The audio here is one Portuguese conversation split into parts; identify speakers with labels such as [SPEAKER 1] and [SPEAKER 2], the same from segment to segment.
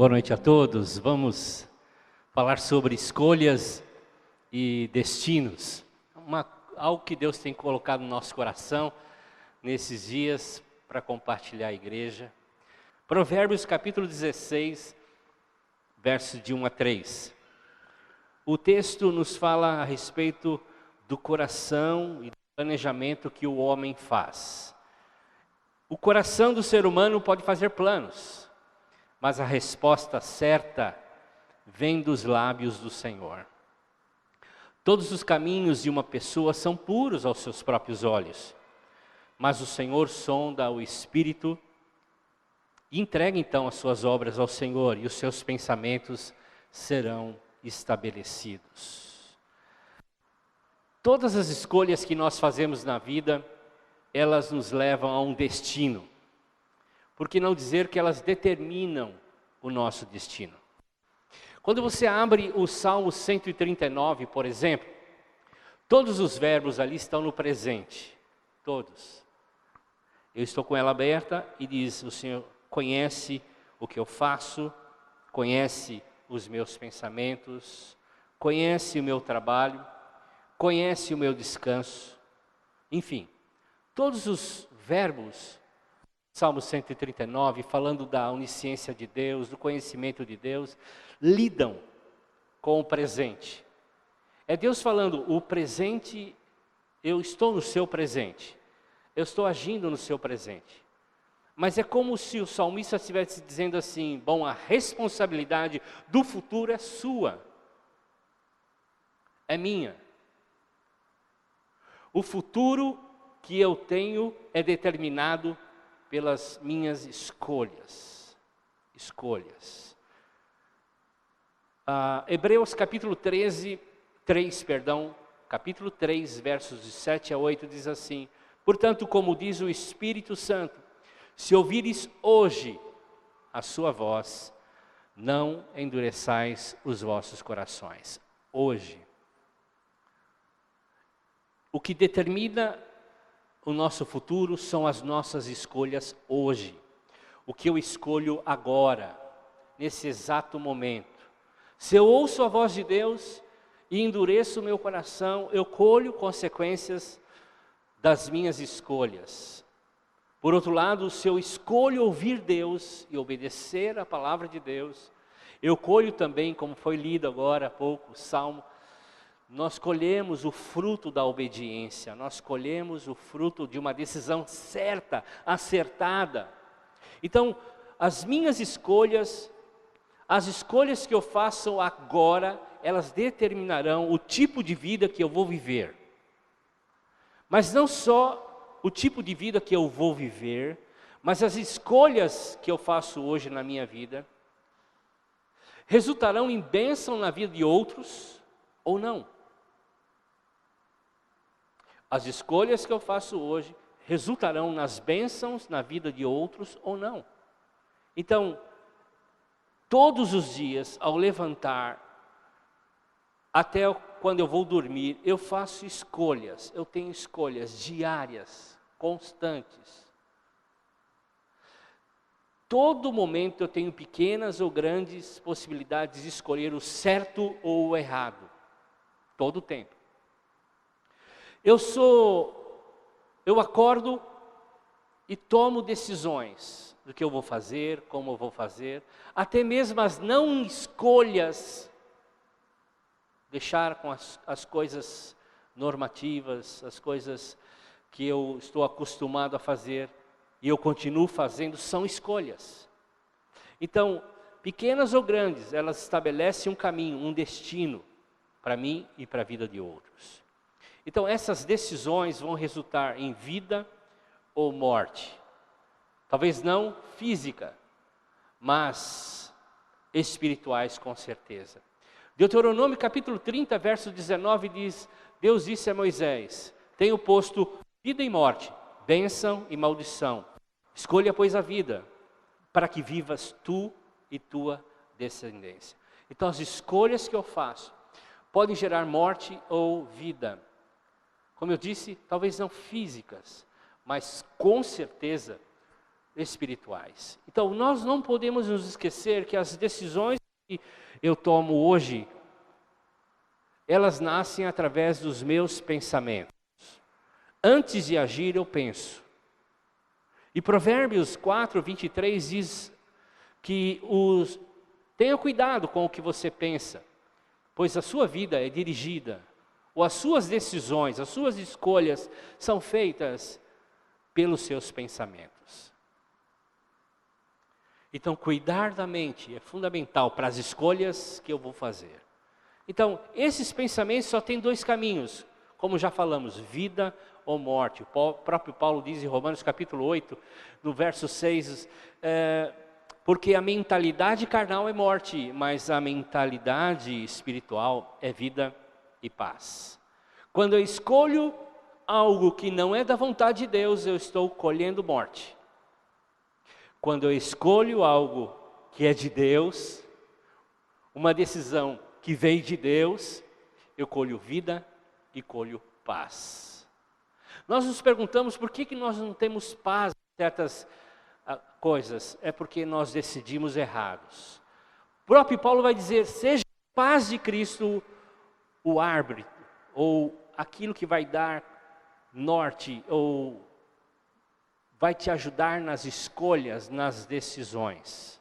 [SPEAKER 1] Boa noite a todos. Vamos falar sobre escolhas e destinos. Algo que Deus tem colocado no nosso coração nesses dias para compartilhar a igreja. Provérbios capítulo 16, versos de 1 a 3. O texto nos fala a respeito do coração e do planejamento que o homem faz. O coração do ser humano pode fazer planos, mas a resposta certa vem dos lábios do Senhor. Todos os caminhos de uma pessoa são puros aos seus próprios olhos, mas o Senhor sonda o espírito e entrega então as suas obras ao Senhor, e os seus pensamentos serão estabelecidos. Todas as escolhas que nós fazemos na vida, elas nos levam a um destino. Por que não dizer que elas determinam o nosso destino? Quando você abre o Salmo 139, por exemplo, todos os verbos ali estão no presente. Todos. Eu estou com ela aberta e diz: o Senhor conhece o que eu faço, conhece os meus pensamentos, conhece o meu trabalho, conhece o meu descanso. Enfim, todos os verbos, Salmo 139, falando da onisciência de Deus, do conhecimento de Deus, lidam com o presente. É Deus falando: o presente, eu estou no seu presente, eu estou agindo no seu presente. Mas é como se o salmista estivesse dizendo assim: bom, a responsabilidade do futuro é sua, é minha. O futuro que eu tenho é determinado pelas minhas escolhas. Hebreus capítulo 3, capítulo 3, versos de 7 a 8, diz assim: portanto, como diz o Espírito Santo, se ouvires hoje a sua voz, não endureçais os vossos corações. Hoje. O que determina o nosso futuro são as nossas escolhas hoje. O que eu escolho agora, nesse exato momento. Se eu ouço a voz de Deus e endureço o meu coração, eu colho consequências das minhas escolhas. Por outro lado, se eu escolho ouvir Deus e obedecer a palavra de Deus, eu colho também, como foi lido agora há pouco, o Salmo, nós colhemos o fruto da obediência, nós colhemos o fruto de uma decisão certa, acertada. Então, as minhas escolhas, as escolhas que eu faço agora, elas determinarão o tipo de vida que eu vou viver. Mas não só o tipo de vida que eu vou viver, mas as escolhas que eu faço hoje na minha vida, resultarão em bênção na vida de outros ou não. As escolhas que eu faço hoje resultarão nas bênçãos na vida de outros ou não. Então, todos os dias, ao levantar, até quando eu vou dormir, eu faço escolhas. Eu tenho escolhas diárias, constantes. Todo momento eu tenho pequenas ou grandes possibilidades de escolher o certo ou o errado. Todo o tempo. Eu acordo e tomo decisões do que eu vou fazer, como eu vou fazer, até mesmo as não escolhas, deixar com as coisas normativas, as coisas que eu estou acostumado a fazer, e eu continuo fazendo, são escolhas. Então, pequenas ou grandes, elas estabelecem um caminho, um destino, para mim e para a vida de outros. Então, essas decisões vão resultar em vida ou morte. Talvez não física, mas espirituais com certeza. Deuteronômio capítulo 30, verso 19 diz: Deus disse a Moisés: tenho posto vida e morte, bênção e maldição. Escolha, pois, a vida, para que vivas tu e tua descendência. Então, as escolhas que eu faço podem gerar morte ou vida. Como eu disse, talvez não físicas, mas com certeza espirituais. Então, nós não podemos nos esquecer que as decisões que eu tomo hoje, elas nascem através dos meus pensamentos. Antes de agir, eu penso. E Provérbios 4:23 diz que tenha cuidado com o que você pensa, pois a sua vida é dirigida, ou as suas decisões, as suas escolhas são feitas pelos seus pensamentos. Então, cuidar da mente é fundamental para as escolhas que eu vou fazer. Então, esses pensamentos só têm dois caminhos, como já falamos, vida ou morte. O próprio Paulo diz em Romanos capítulo 8, no verso 6, porque a mentalidade carnal é morte, mas a mentalidade espiritual é vida e paz. Quando eu escolho algo que não é da vontade de Deus, eu estou colhendo morte. Quando eu escolho algo que é de Deus, uma decisão que veio de Deus, eu colho vida e colho paz. Nós nos perguntamos por que nós não temos paz em certas coisas. É porque nós decidimos errados. O próprio Paulo vai dizer, seja a paz de Cristo o árbitro, ou aquilo que vai dar norte, ou vai te ajudar nas escolhas, nas decisões.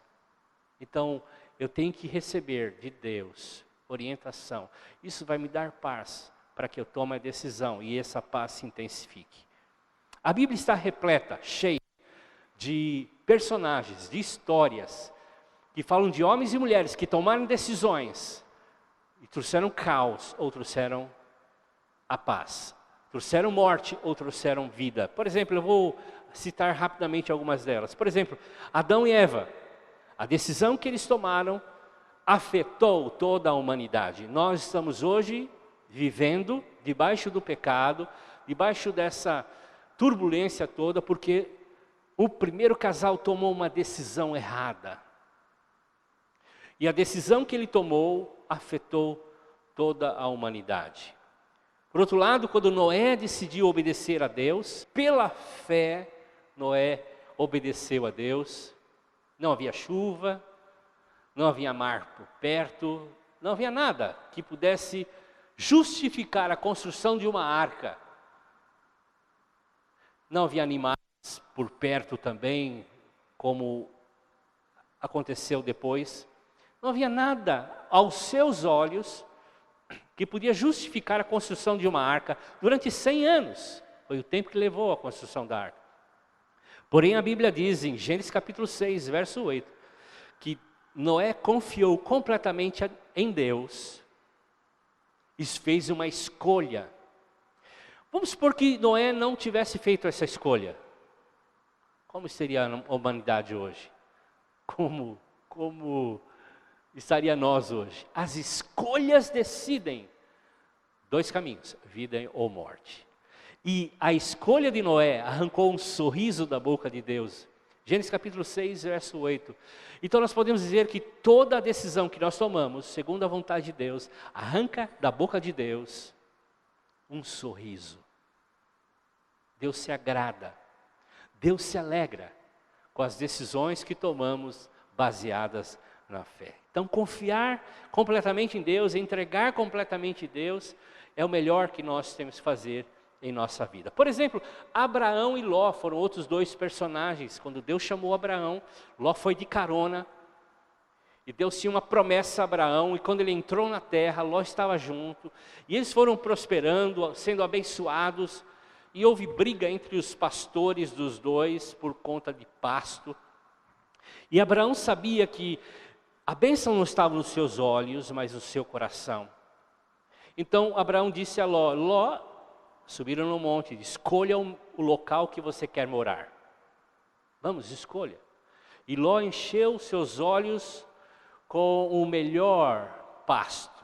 [SPEAKER 1] Então, eu tenho que receber de Deus orientação. Isso vai me dar paz para que eu tome a decisão e essa paz se intensifique. A Bíblia está repleta, cheia de personagens, de histórias que falam de homens e mulheres que tomaram decisões e trouxeram caos ou trouxeram a paz. Trouxeram morte ou trouxeram vida. Por exemplo, eu vou citar rapidamente algumas delas. Por exemplo, Adão e Eva. A decisão que eles tomaram afetou toda a humanidade. Nós estamos hoje vivendo debaixo do pecado, debaixo dessa turbulência toda, porque o primeiro casal tomou uma decisão errada. E a decisão que ele tomou afetou toda a humanidade. Por outro lado, quando Noé decidiu obedecer a Deus, pela fé, Noé obedeceu a Deus. Não havia chuva, não havia mar por perto, não havia nada que pudesse justificar a construção de uma arca. Não havia animais por perto também, como aconteceu depois. Não havia nada aos seus olhos que podia justificar a construção de uma arca durante 100 anos. Foi o tempo que levou a construção da arca. Porém, a Bíblia diz em Gênesis capítulo 6, verso 8, que Noé confiou completamente em Deus e fez uma escolha. Vamos supor que Noé não tivesse feito essa escolha. Como seria a humanidade hoje? Como estaria nós hoje? As escolhas decidem dois caminhos, vida ou morte. E a escolha de Noé arrancou um sorriso da boca de Deus. Gênesis capítulo 6, verso 8. Então nós podemos dizer que toda a decisão que nós tomamos, segundo a vontade de Deus, arranca da boca de Deus um sorriso. Deus se agrada, Deus se alegra com as decisões que tomamos baseadas na fé. Então confiar completamente em Deus, entregar completamente a Deus, é o melhor que nós temos que fazer em nossa vida. Por exemplo, Abraão e Ló foram outros dois personagens. Quando Deus chamou Abraão, Ló foi de carona. E Deus tinha uma promessa a Abraão, e quando ele entrou na terra, Ló estava junto. E eles foram prosperando, sendo abençoados. E houve briga entre os pastores dos dois por conta de pasto. E Abraão sabia que a bênção não estava nos seus olhos, mas no seu coração. Então Abraão disse a Ló, Ló, subiram no monte, escolha o local que você quer morar. Vamos, escolha. E Ló encheu seus olhos com o melhor pasto,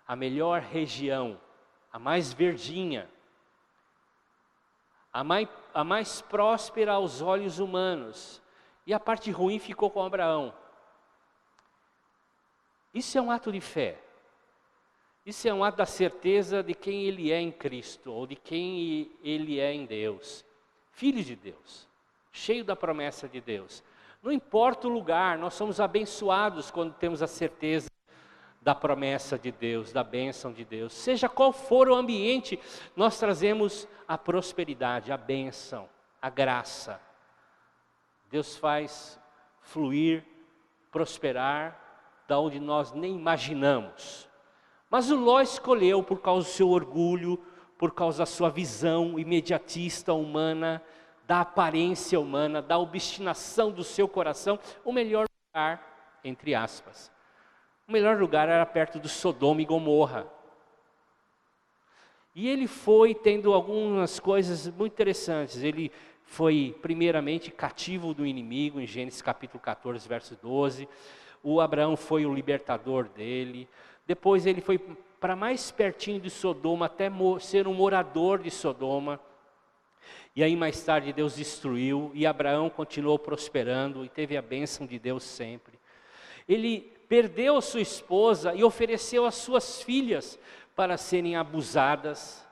[SPEAKER 1] a melhor região, a mais verdinha, a mais próspera aos olhos humanos. E a parte ruim ficou com Abraão. Isso é um ato de fé. Isso é um ato da certeza de quem ele é em Cristo, ou de quem ele é em Deus. Filho de Deus. cheio da promessa de Deus. Não importa o lugar, nós somos abençoados quando temos a certeza da promessa de Deus, da bênção de Deus. Seja qual for o ambiente, nós trazemos a prosperidade, a bênção, a graça. Deus faz fluir, prosperar, da onde nós nem imaginamos. Mas o Ló escolheu, por causa do seu orgulho, por causa da sua visão imediatista humana, da aparência humana, da obstinação do seu coração, o melhor lugar, entre aspas. O melhor lugar era perto de Sodoma e Gomorra. E ele foi tendo algumas coisas muito interessantes. Ele foi primeiramente cativo do inimigo, em Gênesis capítulo 14, verso 12. O Abraão foi o libertador dele. Depois ele foi para mais pertinho de Sodoma, até ser um morador de Sodoma. E aí mais tarde Deus destruiu, e Abraão continuou prosperando, e teve a bênção de Deus sempre. Ele perdeu a sua esposa e ofereceu as suas filhas para serem abusadas.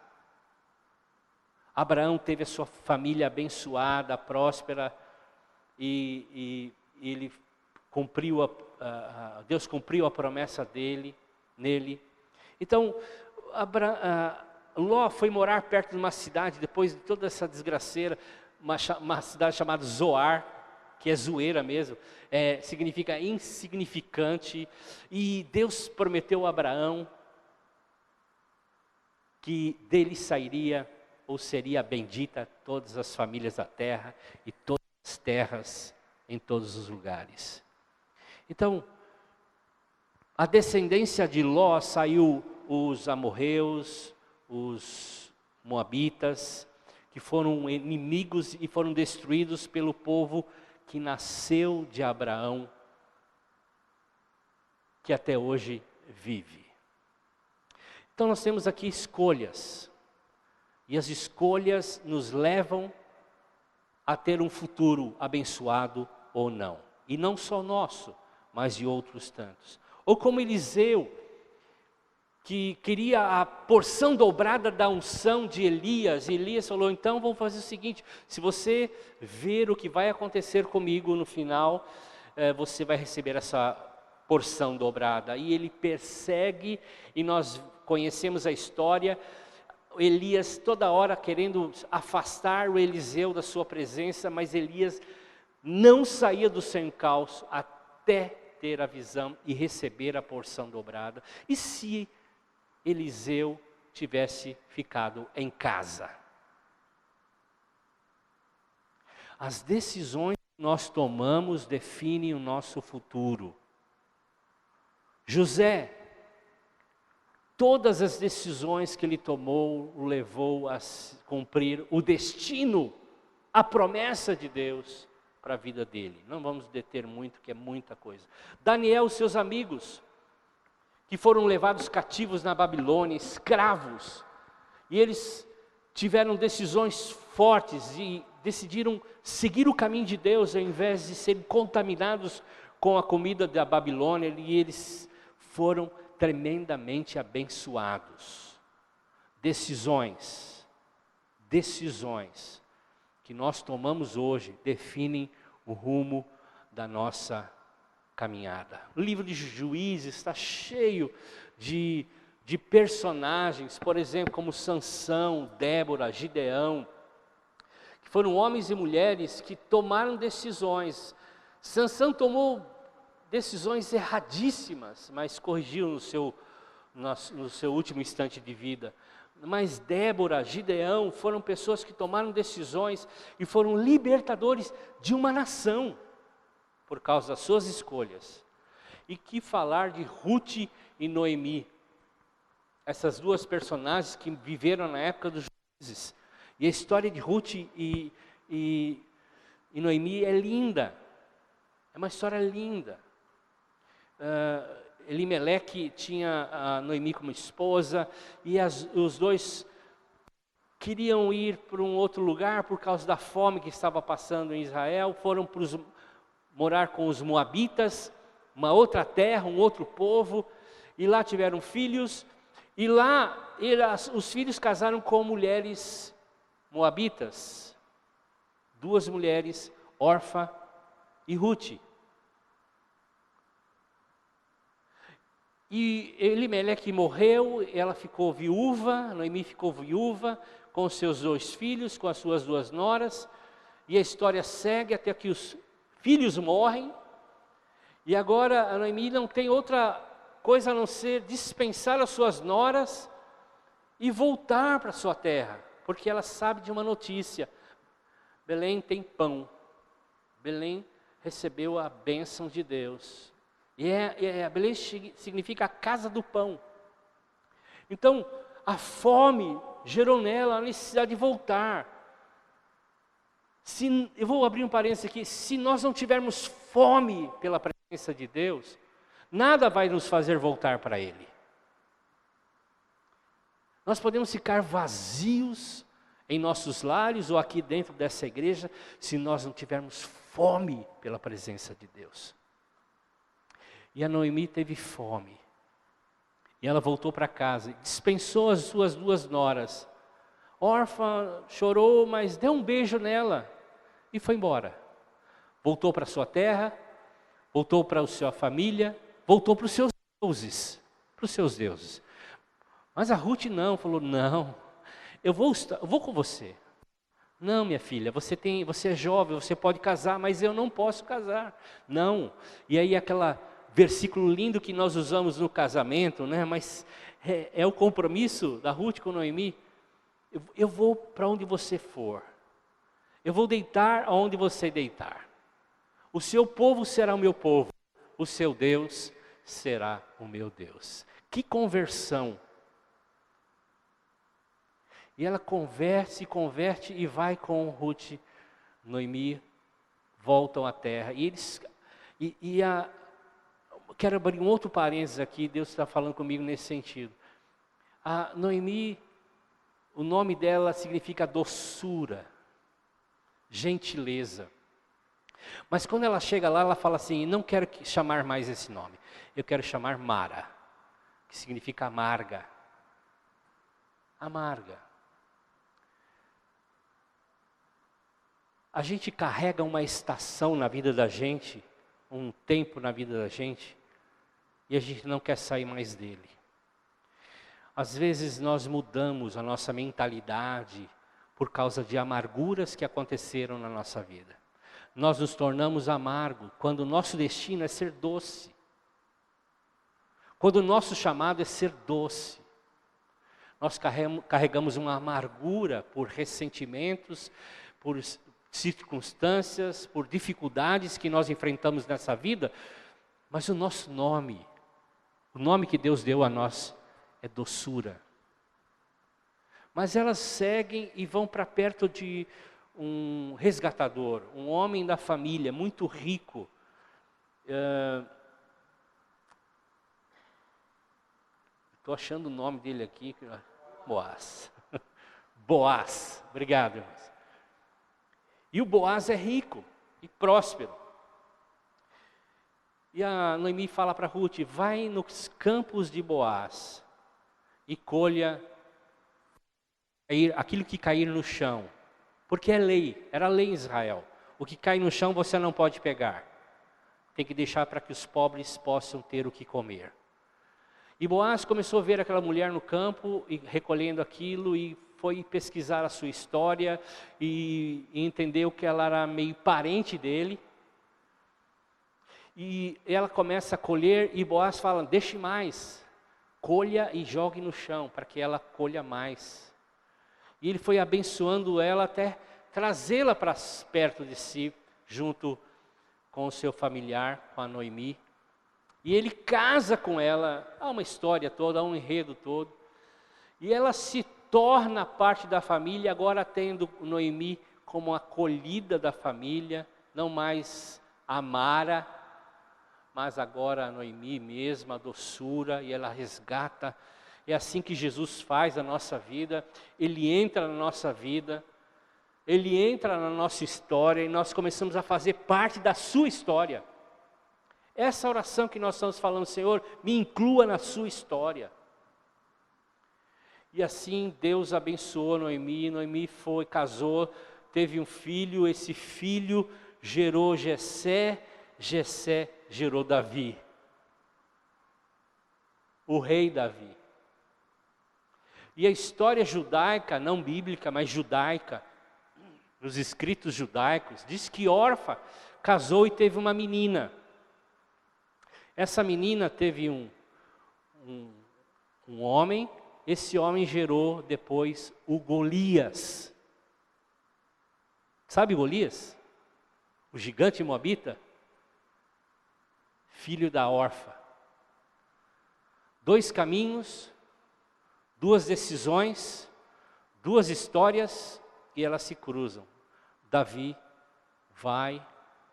[SPEAKER 1] Abraão teve a sua família abençoada, próspera, e ele cumpriu Deus cumpriu a promessa dele, nele. Então, Ló foi morar perto de uma cidade, depois de toda essa desgraceira, uma cidade chamada Zoar, que é zoeira mesmo, significa insignificante, e Deus prometeu a Abraão que dele sairia, ou seria bendita todas as famílias da terra, e todas as terras em todos os lugares. Então, a descendência de Ló saiu os amorreus, os moabitas, que foram inimigos e foram destruídos pelo povo que nasceu de Abraão, que até hoje vive. Então nós temos aqui escolhas, e as escolhas nos levam a ter um futuro abençoado ou não. E não só nosso, mas de outros tantos. Ou como Eliseu, que queria a porção dobrada da unção de Elias. Elias falou, então vamos fazer o seguinte, se você ver o que vai acontecer comigo no final, você vai receber essa porção dobrada. E ele persegue, e nós conhecemos a história, Elias toda hora querendo afastar o Eliseu da sua presença, mas Elias não saía do seu encalço até ter a visão e receber a porção dobrada. E se Eliseu tivesse ficado em casa? As decisões que nós tomamos definem o nosso futuro. José, todas as decisões que ele tomou o levou a cumprir o destino, a promessa de Deus para a vida dele. Não vamos deter muito, que é muita coisa. Daniel e seus amigos, que foram levados cativos na Babilônia, escravos, e eles tiveram decisões fortes e decidiram seguir o caminho de Deus, ao invés de serem contaminados com a comida da Babilônia, e eles foram tremendamente abençoados. Decisões que nós tomamos hoje definem o rumo da nossa caminhada. O livro de Juízes está cheio de personagens, por exemplo, como Sansão, Débora, Gideão, que foram homens e mulheres que tomaram decisões. Sansão tomou decisões erradíssimas, mas corrigiu no seu último instante de vida. Mas Débora, Gideão foram pessoas que tomaram decisões e foram libertadores de uma nação por causa das suas escolhas. E que falar de Ruth e Noemi, essas duas personagens que viveram na época dos juízes. E a história de Ruth e Noemi é linda, é uma história linda. Elimeleque tinha a Noemi como esposa, e os dois queriam ir para um outro lugar por causa da fome que estava passando em Israel, foram morar com os moabitas, uma outra terra, um outro povo, e lá tiveram filhos, e lá os filhos casaram com mulheres moabitas, duas mulheres, Orfa e Rute. E Elimeleque morreu, ela ficou viúva, Noemi ficou viúva, com os seus 2 filhos, com as suas 2 noras, e a história segue até que os filhos morrem, e agora a Noemi não tem outra coisa a não ser dispensar as suas noras e voltar para sua terra, porque ela sabe de uma notícia: Belém tem pão, Belém recebeu a bênção de Deus, e Belém significa a casa do pão. Então a fome gerou nela a necessidade de voltar. Eu vou abrir um parênteses aqui: se nós não tivermos fome pela presença de Deus, nada vai nos fazer voltar para Ele. Nós podemos ficar vazios em nossos lares ou aqui dentro dessa igreja, se nós não tivermos fome pela presença de Deus. E a Noemi teve fome. E ela voltou para casa, dispensou as suas 2 noras. Órfã chorou, mas deu um beijo nela e foi embora. Voltou para sua terra, voltou para a sua família, voltou para os seus deuses. Mas a Ruth não, falou: não, eu vou com você. Não, minha filha, você é jovem, você pode casar, mas eu não posso casar. Não. E aí aquela versículo lindo que nós usamos no casamento, né? Mas é o compromisso da Ruth com Noemi. Eu vou para onde você for. Eu vou deitar aonde você deitar. O seu povo será o meu povo. O seu Deus será o meu Deus. Que conversão! E ela converte e vai com Ruth, Noemi, voltam à terra. Quero abrir um outro parênteses aqui, Deus está falando comigo nesse sentido. A Noemi, o nome dela significa doçura, gentileza. Mas quando ela chega lá, ela fala assim: não quero chamar mais esse nome, eu quero chamar Mara, que significa amarga. Amarga. A gente carrega uma estação na vida da gente, um tempo na vida da gente, e a gente não quer sair mais dele. Às vezes nós mudamos a nossa mentalidade por causa de amarguras que aconteceram na nossa vida. Nós nos tornamos amargos quando o nosso destino é ser doce. Quando o nosso chamado é ser doce. Nós carregamos uma amargura por ressentimentos, por circunstâncias, por dificuldades que nós enfrentamos nessa vida, mas o nosso nome, o nome que Deus deu a nós é doçura. Mas elas seguem e vão para perto de um resgatador, um homem da família, muito rico. Estou achando o nome dele aqui. Boaz. Boaz, obrigado, irmãos. E o Boaz é rico e próspero. E a Noemi fala para Ruth: vai nos campos de Boaz e colha aquilo que cair no chão. Porque é lei, era lei em Israel. O que cai no chão você não pode pegar. Tem que deixar para que os pobres possam ter o que comer. E Boaz começou a ver aquela mulher no campo e recolhendo aquilo, e foi pesquisar a sua história e entendeu que ela era meio parente dele. E ela começa a colher e Boaz fala: deixe mais, colha e jogue no chão para que ela colha mais. E ele foi abençoando ela até trazê-la para perto de si, junto com o seu familiar, com a Noemi. E ele casa com ela, há uma história toda, há um enredo todo. E ela se torna parte da família, agora tendo Noemi como acolhida da família, não mais a Mara, mas agora a Noemi mesma, a doçura, e ela resgata. É assim que Jesus faz a nossa vida, Ele entra na nossa vida, Ele entra na nossa história e nós começamos a fazer parte da sua história. Essa oração que nós estamos falando: Senhor, me inclua na sua história. E assim Deus abençoou Noemi. Noemi casou teve um filho, esse filho gerou Jessé, Jessé gerou Davi, o rei Davi. E a história judaica, não bíblica, mas judaica, nos escritos judaicos, diz que Orfa casou e teve uma menina. Essa menina teve um homem, esse homem gerou depois o Golias. Sabe Golias? O gigante moabita? Filho da Orfa. 2 caminhos, 2 decisões, 2 histórias e elas se cruzam. Davi vai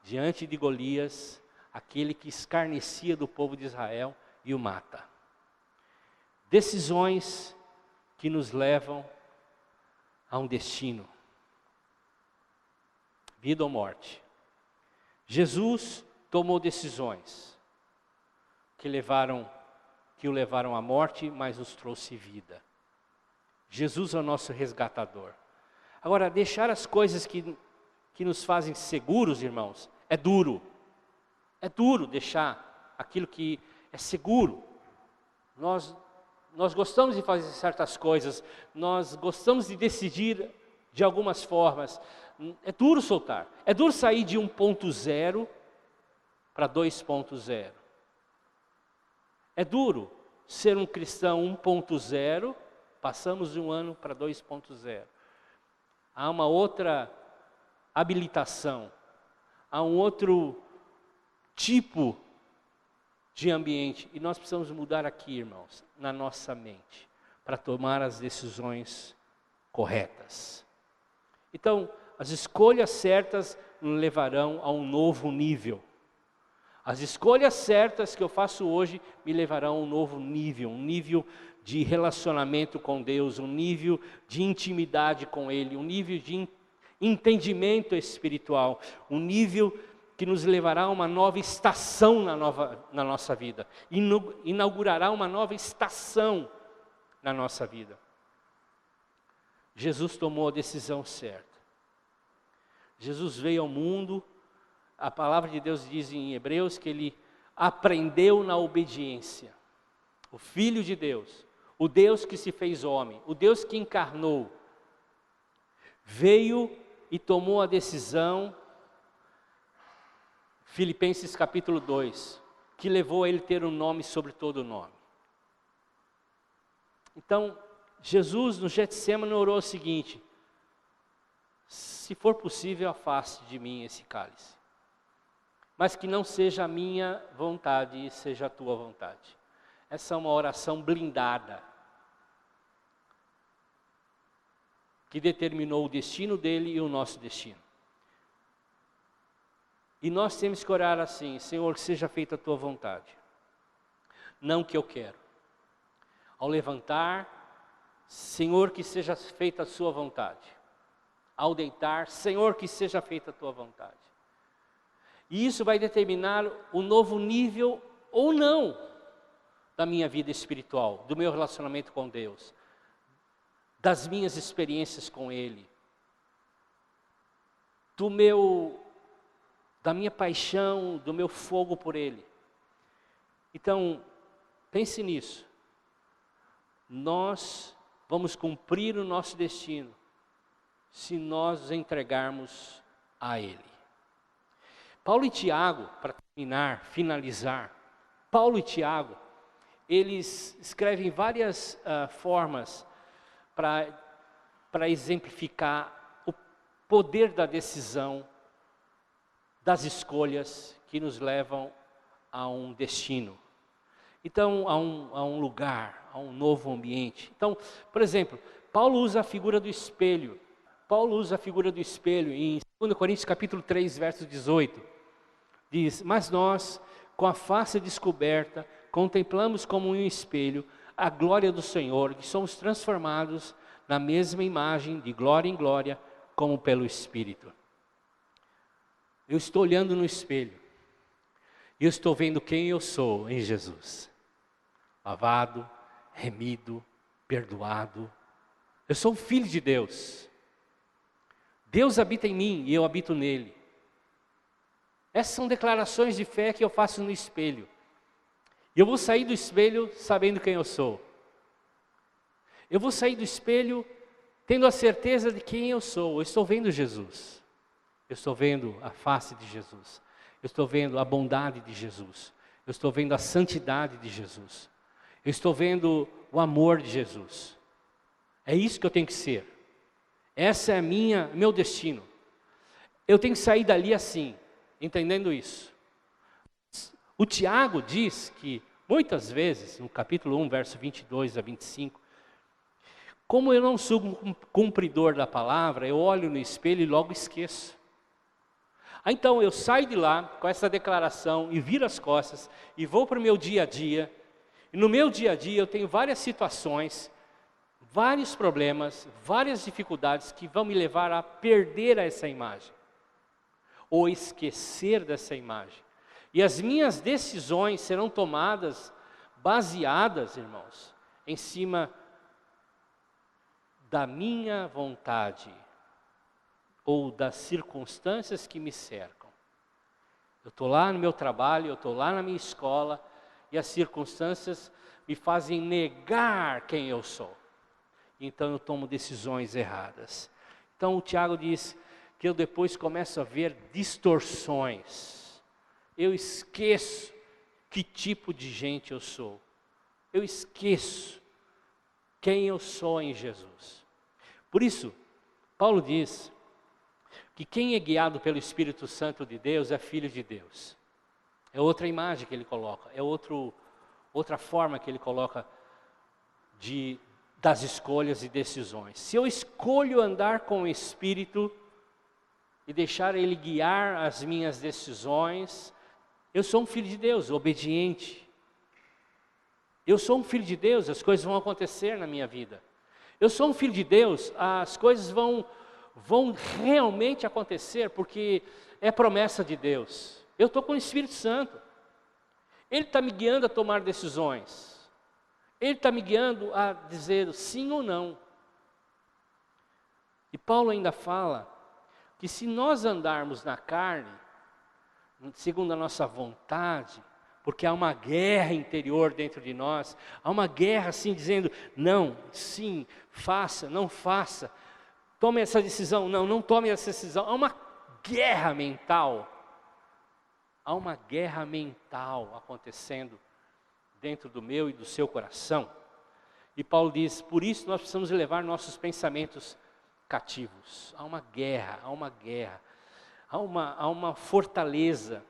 [SPEAKER 1] diante de Golias, aquele que escarnecia do povo de Israel, e o mata. Decisões que nos levam a um destino. Vida ou morte. Jesus tomou decisões que o levaram à morte, mas nos trouxe vida. Jesus é o nosso resgatador. Agora, deixar as coisas que nos fazem seguros, irmãos, é duro. É duro deixar aquilo que é seguro. Nós gostamos de fazer certas coisas, nós gostamos de decidir de algumas formas. É duro soltar. É duro sair de 1.0 para 2.0. É duro ser um cristão 1.0, passamos de 1 ano para 2.0. Há uma outra habilitação, há um outro tipo de ambiente. E nós precisamos mudar aqui, irmãos, na nossa mente, para tomar as decisões corretas. Então, as escolhas certas nos levarão a um novo nível. As escolhas certas que eu faço hoje me levarão a um novo nível, um nível de relacionamento com Deus, um nível de intimidade com Ele, um nível de entendimento espiritual, um nível que nos levará a uma nova estação na nossa vida, inaugurará uma nova estação na nossa vida. Jesus tomou a decisão certa. Jesus veio ao mundo, a palavra de Deus diz em Hebreus que Ele aprendeu na obediência. O Filho de Deus, o Deus que se fez homem, o Deus que encarnou, veio e tomou a decisão, Filipenses capítulo 2, que levou a Ele ter um nome sobre todo nome. Então, Jesus no Getsemane orou o seguinte: se for possível, afaste de mim esse cálice, mas que não seja a minha vontade, seja a tua vontade. Essa é uma oração blindada, que determinou o destino dele e o nosso destino. E nós temos que orar assim: Senhor, que seja feita a tua vontade, não o que eu quero. Ao levantar, Senhor, que seja feita a sua vontade. Ao deitar, Senhor, que seja feita a tua vontade. E isso vai determinar o novo nível ou não da minha vida espiritual, do meu relacionamento com Deus, das minhas experiências com Ele, da minha paixão, do meu fogo por Ele. Então, pense nisso. Nós vamos cumprir o nosso destino se nós nos entregarmos a Ele. Paulo e Tiago, para finalizar, Paulo e Tiago, eles escrevem várias formas para exemplificar o poder da decisão, das escolhas que nos levam a um destino. Então, a um lugar, a um novo ambiente. Então, por exemplo, Paulo usa a figura do espelho. Paulo usa a figura do espelho em 2 Coríntios capítulo 3, verso 18. Diz: mas nós, com a face descoberta, contemplamos como um espelho a glória do Senhor, que somos transformados na mesma imagem, de glória em glória, como pelo Espírito. Eu estou olhando no espelho, e eu estou vendo quem eu sou em Jesus. Lavado, remido, perdoado. Eu sou um filho de Deus. Deus habita em mim e eu habito nele. Essas são declarações de fé que eu faço no espelho. E eu vou sair do espelho sabendo quem eu sou. Eu vou sair do espelho tendo a certeza de quem eu sou. Eu estou vendo Jesus. Eu estou vendo a face de Jesus. Eu estou vendo a bondade de Jesus. Eu estou vendo a santidade de Jesus. Eu estou vendo o amor de Jesus. É isso que eu tenho que ser. Essa é meu destino. Eu tenho que sair dali assim, entendendo isso. O Tiago diz que, muitas vezes, no capítulo 1, verso 22 a 25, como eu não sou um cumpridor da palavra, eu olho no espelho e logo esqueço. Então eu saio de lá com essa declaração e viro as costas e vou para o meu dia a dia. E no meu dia a dia eu tenho várias situações, vários problemas, várias dificuldades que vão me levar a perder essa imagem. Ou esquecer dessa imagem. E as minhas decisões serão tomadas baseadas, irmãos, em cima da minha vontade ou das circunstâncias que me cercam. Eu estou lá no meu trabalho, eu estou lá na minha escola e as circunstâncias me fazem negar quem eu sou. Então eu tomo decisões erradas. Então o Tiago diz que eu depois começo a ver distorções. Eu esqueço que tipo de gente eu sou. Eu esqueço quem eu sou em Jesus. Por isso, Paulo diz que quem é guiado pelo Espírito Santo de Deus é filho de Deus. É outra imagem que ele coloca, é outra forma que ele coloca das escolhas e decisões. Se eu escolho andar com o Espírito e deixar Ele guiar as minhas decisões, eu sou um filho de Deus, obediente. Eu sou um filho de Deus, as coisas vão acontecer na minha vida. Eu sou um filho de Deus, as coisas vão realmente acontecer, porque é promessa de Deus. Eu estou com o Espírito Santo. Ele está me guiando a tomar decisões. Ele está me guiando a dizer sim ou não. E Paulo ainda fala que se nós andarmos na carne, segundo a nossa vontade, porque há uma guerra interior dentro de nós, há uma guerra assim dizendo, não, sim, faça, não faça, tome essa decisão, não tome essa decisão. Há uma guerra mental, acontecendo dentro do meu e do seu coração. E Paulo diz, por isso nós precisamos levar nossos pensamentos cativos. Há uma guerra, há uma fortaleza.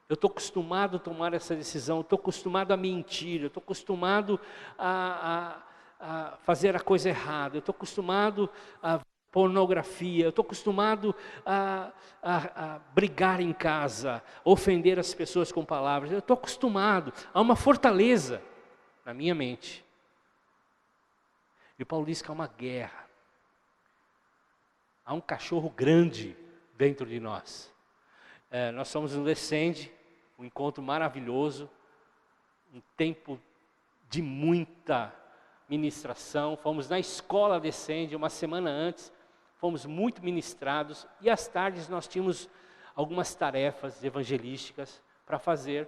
[SPEAKER 1] Eu estou acostumado a tomar essa decisão, estou acostumado a mentir, eu estou acostumado a fazer a coisa errada, eu estou acostumado a pornografia, eu estou acostumado a brigar em casa, ofender as pessoas com palavras, eu estou acostumado, há uma fortaleza na minha mente. E Paulo diz que há uma guerra, há um cachorro grande dentro de nós. Nós somos no Descende, um encontro maravilhoso, um tempo de muita ministração. Fomos na escola Descende uma semana antes, fomos muito ministrados e às tardes nós tínhamos algumas tarefas evangelísticas para fazer.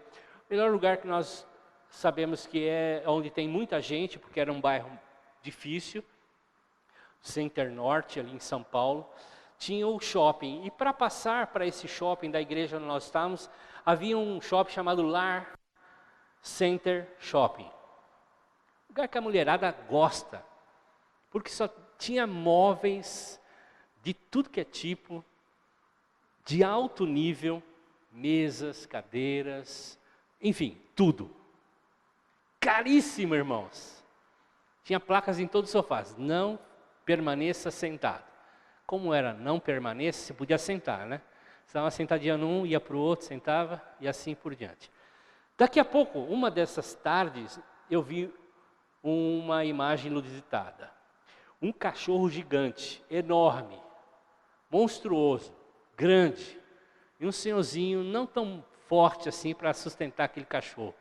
[SPEAKER 1] O melhor lugar que nós sabemos que é onde tem muita gente, porque era um bairro difícil, Center Norte, ali em São Paulo, tinha o shopping. E para passar para esse shopping da igreja onde nós estávamos, havia um shopping chamado Lar Center Shopping. Lugar que a mulherada gosta, porque só tinha móveis de tudo que é tipo, de alto nível, mesas, cadeiras, enfim, tudo. Caríssimo, irmãos. Tinha placas em todos os sofás, não permaneça sentado. Como era não permaneça, você podia sentar, né? Estava sentadinha num, ia para o outro, sentava e assim por diante. Daqui a pouco, uma dessas tardes, eu vi uma imagem inusitada. Um cachorro gigante, enorme, monstruoso, grande. E um senhorzinho não tão forte assim para sustentar aquele cachorro.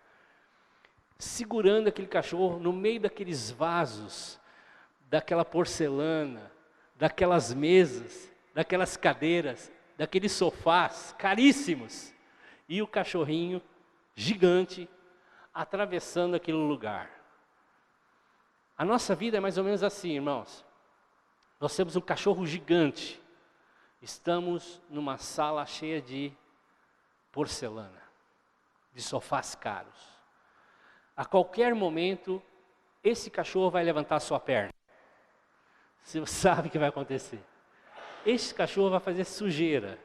[SPEAKER 1] Segurando aquele cachorro no meio daqueles vasos, daquela porcelana, daquelas mesas. daquelas cadeiras, daqueles sofás caríssimos, e o cachorrinho gigante atravessando aquele lugar. A nossa vida é mais ou menos assim, irmãos. Nós temos um cachorro gigante. Estamos numa sala cheia de porcelana, de sofás caros. A qualquer momento, esse cachorro vai levantar a sua perna. Você sabe o que vai acontecer. Esse cachorro vai fazer sujeira.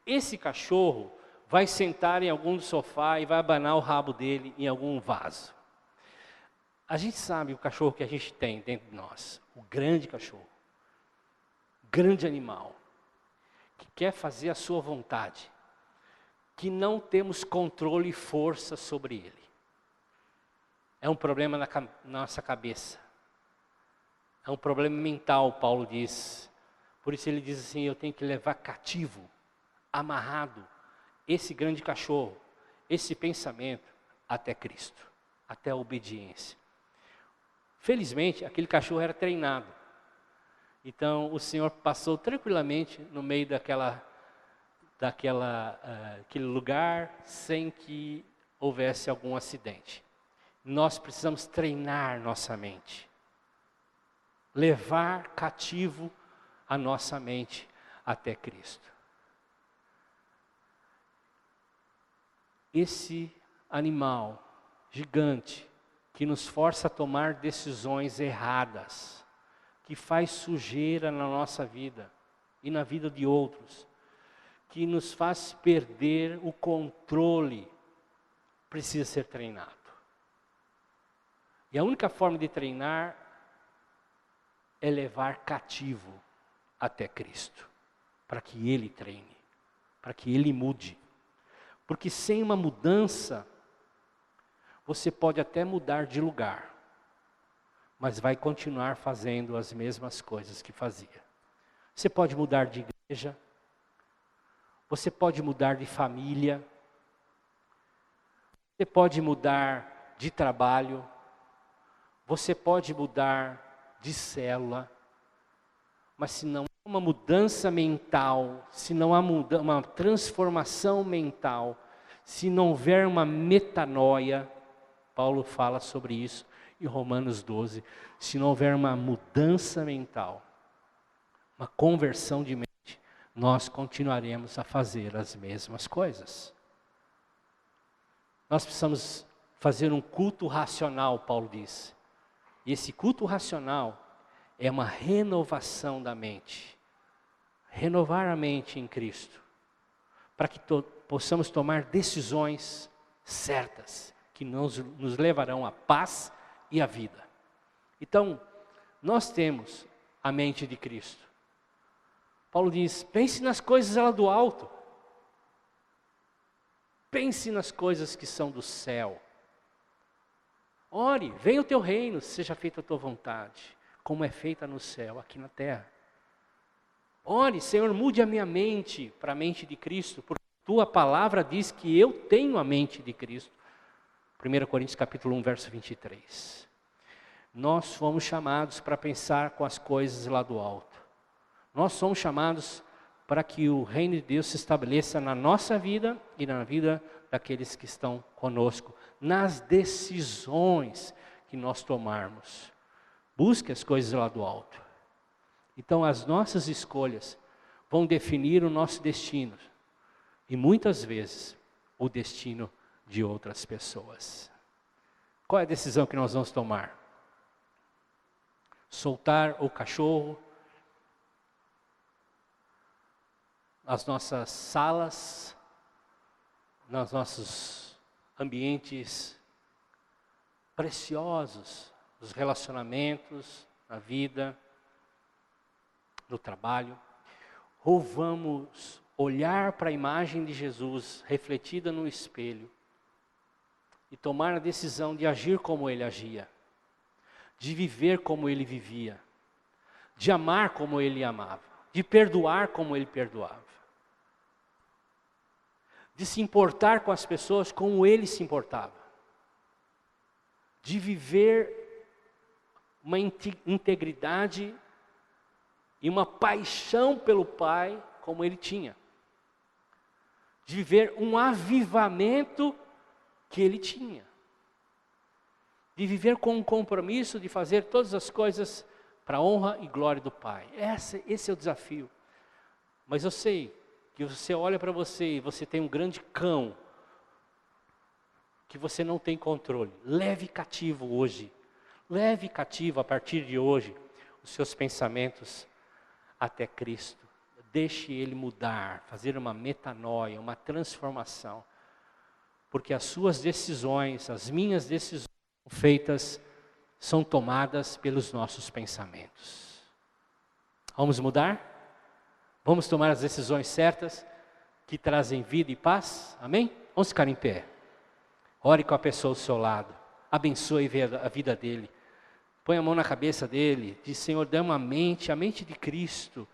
[SPEAKER 1] Esse cachorro vai sentar em algum sofá e vai abanar o rabo dele em algum vaso. A gente sabe o cachorro que a gente tem dentro de nós. O grande cachorro. Grande animal. Que quer fazer a sua vontade. Que não temos controle e força sobre ele. É um problema na nossa cabeça. É um problema mental, Paulo diz. Por isso ele diz assim, eu tenho que levar cativo, amarrado, esse grande cachorro, esse pensamento, até Cristo, até a obediência. Felizmente, aquele cachorro era treinado. Então, o Senhor passou tranquilamente no meio aquele lugar, sem que houvesse algum acidente. Nós precisamos treinar nossa mente. Levar cativo a nossa mente até Cristo. Esse animal gigante que nos força a tomar decisões erradas, que faz sujeira na nossa vida e na vida de outros, que nos faz perder o controle, precisa ser treinado. E a única forma de treinar é levar cativo até Cristo, para que Ele treine, para que Ele mude. Porque sem uma mudança, você pode até mudar de lugar, mas vai continuar fazendo as mesmas coisas que fazia. Você pode mudar de igreja, você pode mudar de família, você pode mudar de trabalho, você pode mudar de célula, mas se não há uma mudança mental, se não há uma transformação mental, se não houver uma metanoia, Paulo fala sobre isso em Romanos 12, se não houver uma mudança mental, uma conversão de mente, nós continuaremos a fazer as mesmas coisas. Nós precisamos fazer um culto racional, Paulo diz. E esse culto racional é uma renovação da mente. Renovar a mente em Cristo. Para que possamos tomar decisões certas, que nos levarão à paz e à vida. Então, nós temos a mente de Cristo. Paulo diz, pense nas coisas lá do alto. Pense nas coisas que são do céu. Ore, venha o teu reino, seja feita a tua vontade, como é feita no céu, aqui na terra. Ore, Senhor, mude a minha mente para a mente de Cristo, porque tua palavra diz que eu tenho a mente de Cristo. 1 Coríntios capítulo 1, verso 23. Nós fomos chamados para pensar com as coisas lá do alto. Nós somos chamados para que o reino de Deus se estabeleça na nossa vida e na vida daqueles que estão conosco, nas decisões que nós tomarmos. Busque as coisas lá do alto. Então as nossas escolhas vão definir o nosso destino. E muitas vezes o destino de outras pessoas. Qual é a decisão que nós vamos tomar? Soltar o cachorro nas nossas salas, nos nossos ambientes preciosos, nos relacionamentos, na vida, no trabalho, ou vamos olhar para a imagem de Jesus refletida no espelho e tomar a decisão de agir como Ele agia, de viver como Ele vivia, de amar como Ele amava, de perdoar como Ele perdoava, de se importar com as pessoas como Ele se importava, de viver uma integridade e uma paixão pelo Pai como ele tinha. De viver um avivamento que ele tinha. De viver com um compromisso de fazer todas as coisas para a honra e glória do Pai. Esse é o desafio. Mas eu sei que você olha para você e você tem um grande cão que você não tem controle. Leve cativo hoje. Leve cativo a partir de hoje os seus pensamentos até Cristo. Deixe Ele mudar, fazer uma metanoia, uma transformação. Porque as suas decisões, as minhas decisões feitas, são tomadas pelos nossos pensamentos. Vamos mudar? Vamos tomar as decisões certas que trazem vida e paz? Amém? Vamos ficar em pé. Ore com a pessoa ao seu lado. Abençoe a vida dele. Põe a mão na cabeça dele. Diz: Senhor, dê uma mente, a mente de Cristo.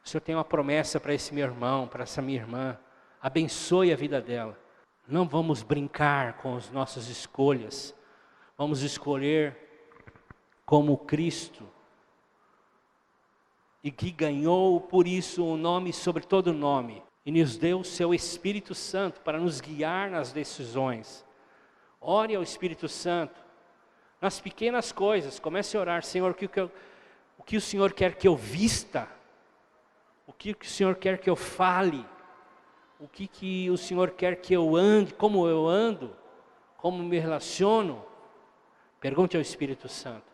[SPEAKER 1] O Senhor tem uma promessa para esse meu irmão, para essa minha irmã. Abençoe a vida dela. Não vamos brincar com as nossas escolhas. Vamos escolher como Cristo. E que ganhou por isso um nome sobre todo nome. E nos deu o seu Espírito Santo para nos guiar nas decisões. Ore ao Espírito Santo. Nas pequenas coisas, comece a orar: Senhor, o que o Senhor quer que eu vista? O que o Senhor quer que eu fale? O que o Senhor quer que eu ande? Como eu ando? Como me relaciono? Pergunte ao Espírito Santo.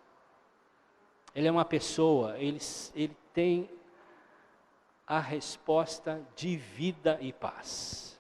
[SPEAKER 1] Ele é uma pessoa, ele tem a resposta de vida e paz.